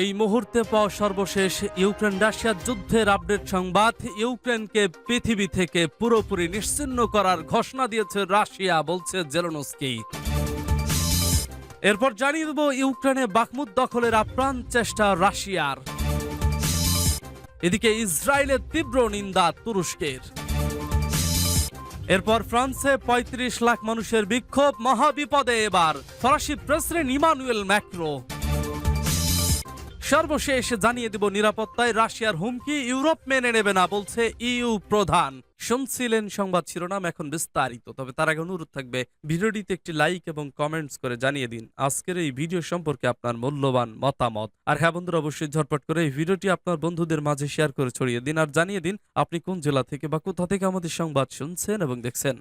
এই মুহূর্তে পাওয়া সর্বশেষ ইউক্রেন রাশিয়ার যুদ্ধের আপডেট সংবাদ। ইউক্রেনকে পৃথিবী থেকে পুরোপুরি নিশ্চিহ্ন করার ঘোষণা দিয়েছে রাশিয়া, বলছে জেলেনস্কি। এরপর জানিয়ে দেব ইউক্রেনে বাখমুত দখলের আপ্রাণ চেষ্টা রাশিয়ার। এদিকে ইসরায়েলের তীব্র নিন্দা তুরস্কের। এরপর ফ্রান্সে ৩৫ লাখ মানুষের বিক্ষোভ, মহাবিপদে এবার ফরাসি প্রেসিডেন্ট ইমানুয়েল ম্যাক্রো। সর্বশেষ জানিয়ে দেব নিরাপত্তায় রাশিয়ার হুমকি ইউরোপ মেনে নেবে না, বলছে ইইউ প্রধান। শুনছিলেন সংবাদ শিরোনাম, এখন বিস্তারিত। তবে তার আগে অনুরোধ থাকবে ভিডিওটিতে একটি লাইক এবং কমেন্টস করে জানিয়ে দিন আজকের এই ভিডিও সম্পর্কে আপনার মূল্যবান মতামত। আর হ্যাঁ বন্ধুরা, অবশ্যই ঝটপট করে এই ভিডিওটি আপনার বন্ধুদের মাঝে শেয়ার করে ছড়িয়ে দিন আর জানিয়ে দিন আপনি কোন জেলা থেকে বা কোথা থেকে আমাদের সংবাদ শুনছেন এবং দেখছেন।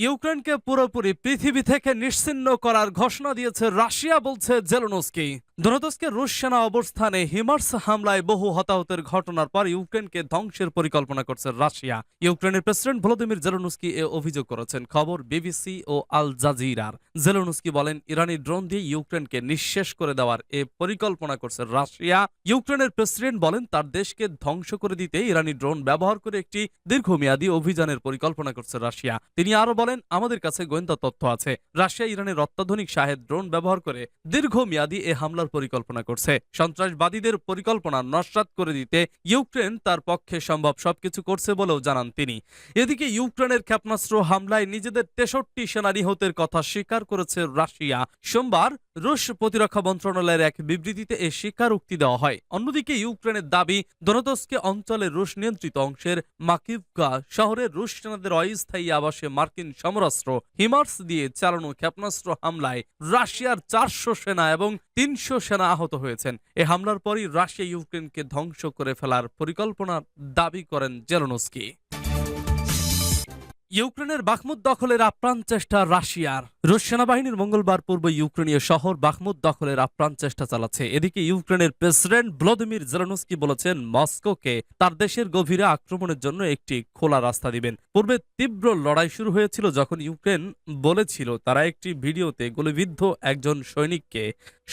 ইউক্রেনকে পুরোপুরি পৃথিবী থেকে নিশ্চিহ্ন করার ঘোষণা দিয়েছে রাশিয়া, বলছে জেলেনস্কি। দোনেৎস্কের রুশ সেনা অবস্থানে হিমার্স হামলায় বহু হতাহতের ঘটনার পর ইউক্রেনকে ধ্বংসের পরিকল্পনা করছে রাশিয়া। ইউক্রেনের প্রেসিডেন্ট ভলোদিমির জেলেনস্কি এ অভিযোগ করেছেন, খবর বিবিসি ও আল জাজিরার। জেলেনস্কি বলেন, ইরানি ড্রোন দিয়ে ইউক্রেনকে নিঃশেষ করে দেওয়ার এ পরিকল্পনা করছে রাশিয়া। ইউক্রেনের প্রেসিডেন্ট বলেন, তার দেশকে ধ্বংস করে দিতে ইরানি ড্রোন ব্যবহার করে একটি দীর্ঘমেয়াদী অভিযানের পরিকল্পনা করছে রাশিয়া। তিনি আরো বলেন, আমাদের কাছে গোয়েন্দা তথ্য আছে রাশিয়া ইরানের অত্যাধুনিক শাহেদ ড্রোন ব্যবহার করে দীর্ঘমেয়াদী এ হামলার পরিকল্পনা করছে। সন্ত্রাসবাদীদের পরিকল্পনা নস্যাৎ করে দিতে ইউক্রেন তার পক্ষে সম্ভব সবকিছু করছে বলেও জানান তিনি। এদিকে ইউক্রেনের ক্ষেপণাস্ত্র হামলায় নিজেদের ৬৩ সেনা নিহতের কথা স্বীকার করেছে রাশিয়া। সোমবার রুশ প্রতিরক্ষা মন্ত্রণালয়ের এক বিবৃতিতে এ স্বীকারোক্তি দেওয়া হয়। অন্যদিকে ইউক্রেনের দাবি, দোনেৎস্ক অঞ্চলের রুশ নিয়ন্ত্রিত অংশের মাকিভকা শহরের রুশ সেনাদের অস্থায়ী আবাসে মার্কিন সমরাস্ত্র হিমার্স দিয়ে চালানো ক্ষেপণাস্ত্র হামলায় রাশিয়ার ৪০০ সেনা এবং ৩০০ সেনা আহত হয়েছেন। এ হামলার পরই রাশিয়া ইউক্রেনকে ধ্বংস করে ফেলার পরিকল্পনা দাবি করেন জেলেনস্কি। ইউক্রেনের বাখমুত দখলের আপ্রাণ চেষ্টা রাশিয়ার। রুশ সেনাবাহিনীর মঙ্গলবার পূর্ব ইউক্রেনীয় শহর বাখমুত দখলের আপ্রাণ চেষ্টা চালাচ্ছে। এদিকে ইউক্রেনের প্রেসিডেন্ট ভলোদিমির জেলেনস্কি বলেছেন, মস্কোকে তার দেশের গভীরে আক্রমণের জন্য একটি খোলা রাস্তা দিবেন। পূর্বে তীব্র লড়াই শুরু হয়েছিল যখন ইউক্রেন বলেছিল তারা একটি ভিডিওতে গুলিবিদ্ধ একজন সৈনিককে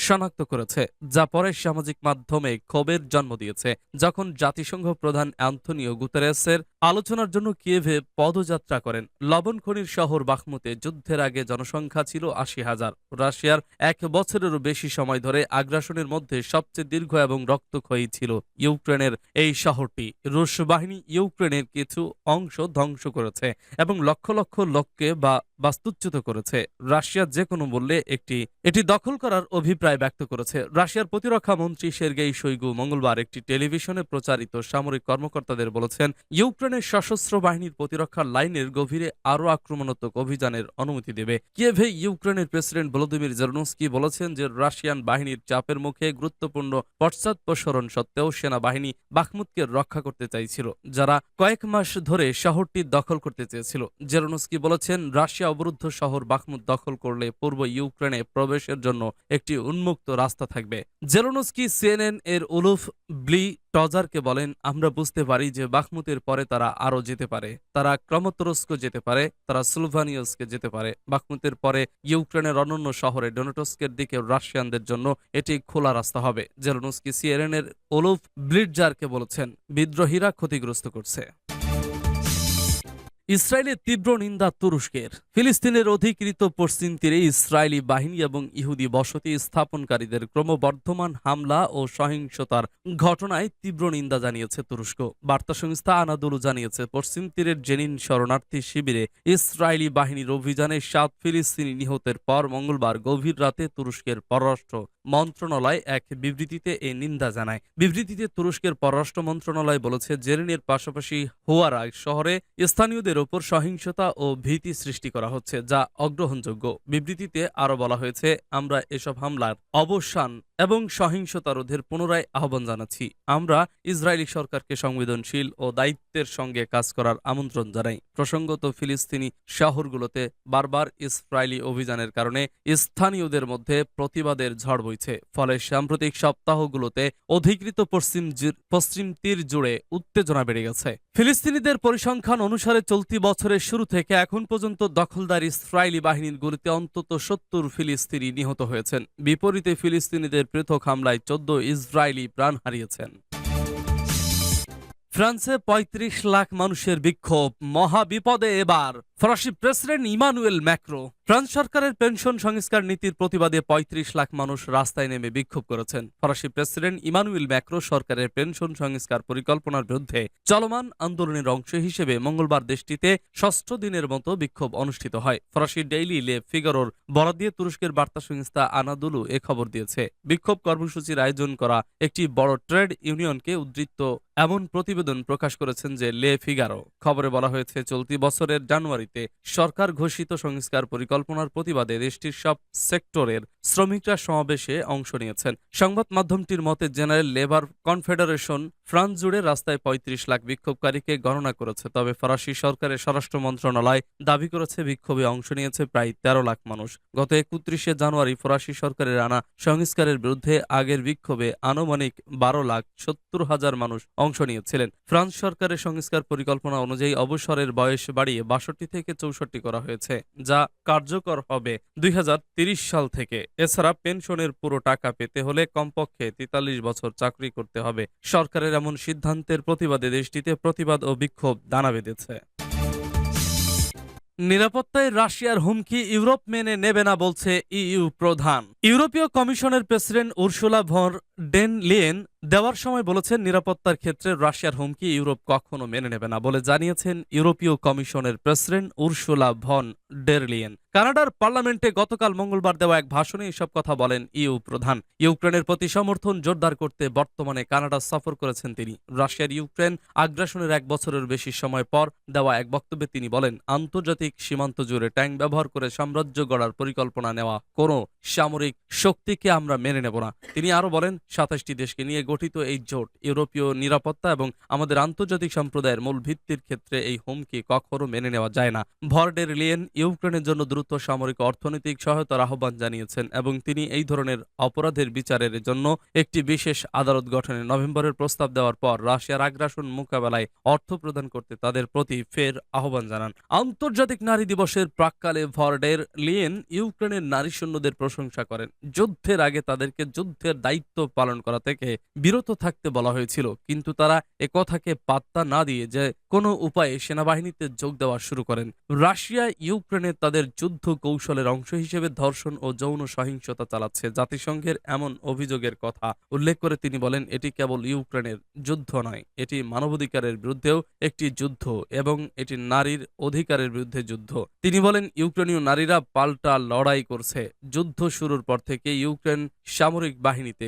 শনাক্ত করেছে, যা পরে সামাজিক মাধ্যমে ক্ষোভের জন্ম দিয়েছে। যখন জাতিসংঘ প্রধান অ্যান্তোনিও গুতেরেসের আলোচনার জন্য কিয়েভে পদযাত্রা করেন। লবণ খনির শহর বাখমুতে যুদ্ধের আগে জনসংখ্যা ছিল ৮০,০০০। রাশিয়ার ১ বছরেরও বেশি সময় ধরে আগ্রাসনের মধ্যে সবচেয়ে দীর্ঘ এবং রক্তক্ষয়ী ছিল ইউক্রেনের এই শহরটি। রুশ বাহিনী ইউক্রেনের কিছু অংশ ধ্বংস করেছে এবং লক্ষ লক্ষ লোককে বাস্তুচ্যুত করেছে। রাশিয়া যে কোনো মূল্যে এটি দখল করার অভিপ্রায় ব্যক্ত করেছে। রাশিয়ার প্রতিরক্ষা মন্ত্রী সের্গেই শোইগু মঙ্গলবার একটি টেলিভিশনে প্রচারিত সামরিক কর্মকর্তাদের বলেছেন, ইউক্রেনের সশস্ত্র বাহিনীর প্রতিরক্ষার লাইনের গভীরে আরও আক্রমণাত্মক অভিযানের অনুমতি দেবে। কিয়েভে ইউক্রেনের প্রেসিডেন্ট ভলোদিমির জেলেনস্কি বলেছেন যে রাশিয়ান বাহিনীর চাপের মুখে গুরুত্বপূর্ণ পশ্চাদপসরণ সত্ত্বেও সেনাবাহিনী বাখমুতকে রক্ষা করতে চাইছিল, যারা কয়েক মাস ধরে শহরটি দখল করতে চেয়েছিল। জেলেনস্কি বলেছেন, রাশিয়া অবরুদ্ধ শহর বাখমুত দখল করলে পূর্ব ইউক্রেনে প্রবেশের জন্য একটি উন্মুক্ত রাস্তা থাকবে। জেলেনস্কি সিএনএন এর উলুফ ব্লি টজারকে বলেন, আমরা বুঝতে পারি যে বাখমুতের পরে তারা আরও যেতে পারে, তারা ক্রমতরস্ক যেতে পারে, তারা স্লোভানিয়সকে যেতে পারে। বাখমুতের পরে ইউক্রেনের অন্যান্য শহরে ডোনেটস্কের দিকে রাশিয়ানদের জন্য এটি খোলা রাস্তা হবে। জেলেনস্কি সিএনএন এর উলুফ ব্লিটজারকে বলেছেন, বিদ্রোহীরা ক্ষতিগ্রস্ত করছে। ইসরায়েলের তীব্র নিন্দা তুরস্কের। ফিলিস্তিনের অধিকৃত পশ্চিম তীরে ইসরায়েলি বাহিনী এবং ইহুদি বসতি স্থাপনকারীদের ক্রমবর্ধমান হামলা ও সহিংসতার ঘটনায় তীব্র নিন্দা জানিয়েছে তুরস্ক। বার্তা সংস্থা আনাদোলু জানিয়েছে, পশ্চিম তীরের জেনিন শরণার্থী শিবিরে ইসরায়েলি বাহিনীর অভিযানে ৭ ফিলিস্তিনি নিহতের পর মঙ্গলবার গভীর রাতে তুরস্কের পররাষ্ট্র মন্ত্রণালয় এক বিবৃতিতে এই নিন্দা জানায়। বিবৃতিতে তুরস্কের পররাষ্ট্র মন্ত্রণালয় বলেছে, জেরিনের পাশাপাশি হুয়ারা শহরে স্থানীয়দের ওপর সহিংসতা ও ভীতি সৃষ্টি করা হচ্ছে, যা অগ্রহণযোগ্য। বিবৃতিতে আরো বলা হয়েছে, আমরা এসব হামলার অবসান এবং সহিংসতা রোধের পুনরায় আহ্বান জানাচ্ছি। আমরা ইসরায়েলি সরকারকে সংবেদনশীল ও দায়িত্বের সঙ্গে কাজ করার আমন্ত্রণ জানাই। প্রসঙ্গত, ফিলিস্তিনি শহরগুলোতে বারবার ইসরায়েলি অভিযানের কারণে স্থানীয়দের মধ্যে প্রতিবাদের ঝড় বইছে। ফলে সাম্প্রতিক সপ্তাহগুলোতে অধিকৃত পশ্চিম তীর জুড়ে উত্তেজনা বেড়ে গেছে। ফিলিস্তিনিদের পরিসংখ্যান অনুসারে চলতি বছরের শুরু থেকে এখন পর্যন্ত দখলদার ইসরায়েলি বাহিনীর গুলিতে অন্তত ৭০ ফিলিস্তিনি নিহত হয়েছেন। বিপরীতে ফিলিস্তিনিদের পৃথক হামলায় 14 ইসরায়েলি প্রাণ হারিয়েছেন। ফ্রান্সে ৩৫ লাখ মানুষের বিক্ষোভ, মহাবিপদে এবার ফরাসি প্রেসিডেন্ট ইমানুয়েল ম্যাক্রো। ফ্রান্স সরকারের পেনশন সংস্কার নীতির প্রতিবাদে ৩৫ লাখ মানুষ রাস্তায় নেমে বিক্ষোভ করেছেন। ফরাসি প্রেসিডেন্ট ইমানুয়েল ম্যাক্রো সরকারের পেনশন সংস্কার পরিকল্পনার বিরুদ্ধে চলমান আন্দোলনের অংশ হিসেবে মঙ্গলবার দেশটিতে ষষ্ঠ দিনের মতো বিক্ষোভ অনুষ্ঠিত হয়। ফরাসি ডেইলি লে ফিগারোর বরাত দিয়ে তুরস্কের বার্তা সংস্থা আনাদুলু এ খবর দিয়েছে। বিক্ষোভ কর্মসূচির আয়োজন করা একটি বড় ট্রেড ইউনিয়নকে উদ্ধৃত এমন প্রতিবেদন প্রকাশ করেছেন যে লে ফিগারো। খবরে বলা হয়েছে, চলতি বছরের জানুয়ারিতে সরকার ঘোষিত সংস্কার পরিকল্পনার প্রতিবাদে দেশটির সব সেক্টরের শ্রমিকরা সমাবেশে অংশ নিয়েছেন। সংবাদ মাধ্যমটির মতে জেনারেল লেবার কনফেডারেশন ফ্রান্স জুড়ে রাস্তায় ৩৫ লাখ বিক্ষোভকারীকে গণনা করেছে। তবে ফরাসি সরকারের স্বরাষ্ট্র মন্ত্রণালয় দাবি করেছে বিক্ষোভে অংশ নিয়েছে প্রায় ১৩ লাখ মানুষ। গত ৩১শে জানুয়ারি ফরাসি সরকারের আনা সংস্কারের বিরুদ্ধে আগের বিক্ষোভে আনুমানিক ১২,৭০,০০০ মানুষ অংশ নিয়েছিলেন। ফ্রান্স সরকারের সংস্কার পরিকল্পনা অনুযায়ী অবসরের বয়স বাড়িয়ে ৬২ থেকে ৬৪ করা হয়েছে, যা কার্যকর হবে ২০৩০ সাল থেকে। এছাড়া পেনশনের পুরো টাকা পেতে হলে কমপক্ষে ৪৩ বছর চাকরি করতে হবে। সরকারের এমন সিদ্ধান্তের প্রতিবাদে দেশটিতে প্রতিবাদ ও বিক্ষোভ দানা বেঁধেছে। নিরাপত্তায় রাশিয়ার হুমকি ইউরোপ মেনে নেবে না বলছে ইইউ প্রধান। ইউরোপীয় কমিশনের president Ursula von der Leyen দেওয়ার সময় বলেছেন, নিরাপত্তার ক্ষেত্রে রাশিয়ার হুমকি ইউরোপ কখনো মেনে নেবে না বলে জানিয়েছেন ইউরোপীয় কমিশনের president Ursula von der Leyen. কানাডার পার্লামেন্টে গতকাল মঙ্গলবার দেওয়া এক ভাষণে এসব কথা বলেন ইইউ প্রধান। ইউক্রেনের প্রতি সমর্থন জোরদার করতে বর্তমানে কানাডা সফর করেছেন তিনি। রাশিয়ার ইউক্রেন আগ্রাসনের ১ বছরের বেশি সময় পর দেওয়া এক বক্তব্যে তিনি বলেন, আন্তর্জাতিক সীমান্ত জুড়ে ট্যাঙ্ক ব্যবহার করে সাম্রাজ্য গড়ার পরিকল্পনা নেওয়া কোনো সামরিক শক্তিকে আমরা মেনে নেব না। তিনি আরো বলেন, ২৭টি দেশকে নিয়ে গঠিত এই জোট ইউরোপীয় নিরাপত্তা এবং আমাদের আন্তর্জাতিক সম্প্রদায়ের মূল ভিত্তির ক্ষেত্রে এই হুমকি কখনো মেনে নেওয়া যায় না। ভন ডের লেয়েন ইউক্রেনের জন্য দ্রুত সামরিক অর্থনৈতিক সহায়তার আহ্বান জানিয়েছেন এবং তিনি এই ধরনের অপরাধের বিচারের জন্য একটি বিশেষ আদালত গঠনে নভেম্বরের প্রস্তাব দেওয়ার পর রাশিয়ার আগ্রাসন মোকাবেলায় অর্থ প্রদান করতে তাদের প্রতি ফের আহ্বান জানান। আন্তর্জাতিক নারী দিবসের প্রাক্কালে ভন ডের লেয়েন ইউক্রেনের নারী সৈন্যদের প্রশংসা করেন। যুদ্ধের আগে তাদেরকে যুদ্ধের দায়িত্ব পালন করা থেকে বিরত থাকতে বলা হয়েছিল, কিন্তু তারা একথাকে পাত্তা না দিয়ে যে কোনো উপায়ে সেনাবাহিনীতে যোগ দেওয়া শুরু করেন। রাশিয়া ইউক্রেনে তাদের যুদ্ধ কৌশলের অংশ হিসেবে ধর্ষণ ও যৌন সহিংসতা চালাচ্ছে। জাতিসংঘের এমন অভিযোগের কথা উল্লেখ করে তিনি বলেন, এটি কেবল ইউক্রেনের যুদ্ধ নয়, এটি মানবাধিকারের বিরুদ্ধেও একটি যুদ্ধ এবং এটি নারীর অধিকারের বিরুদ্ধে যুদ্ধ। তিনি বলেন, ইউক্রেনীয় নারীরা পাল্টা লড়াই করছে। যুদ্ধ শুরুর পর থেকে ইউক্রেন সামরিক বাহিনীতে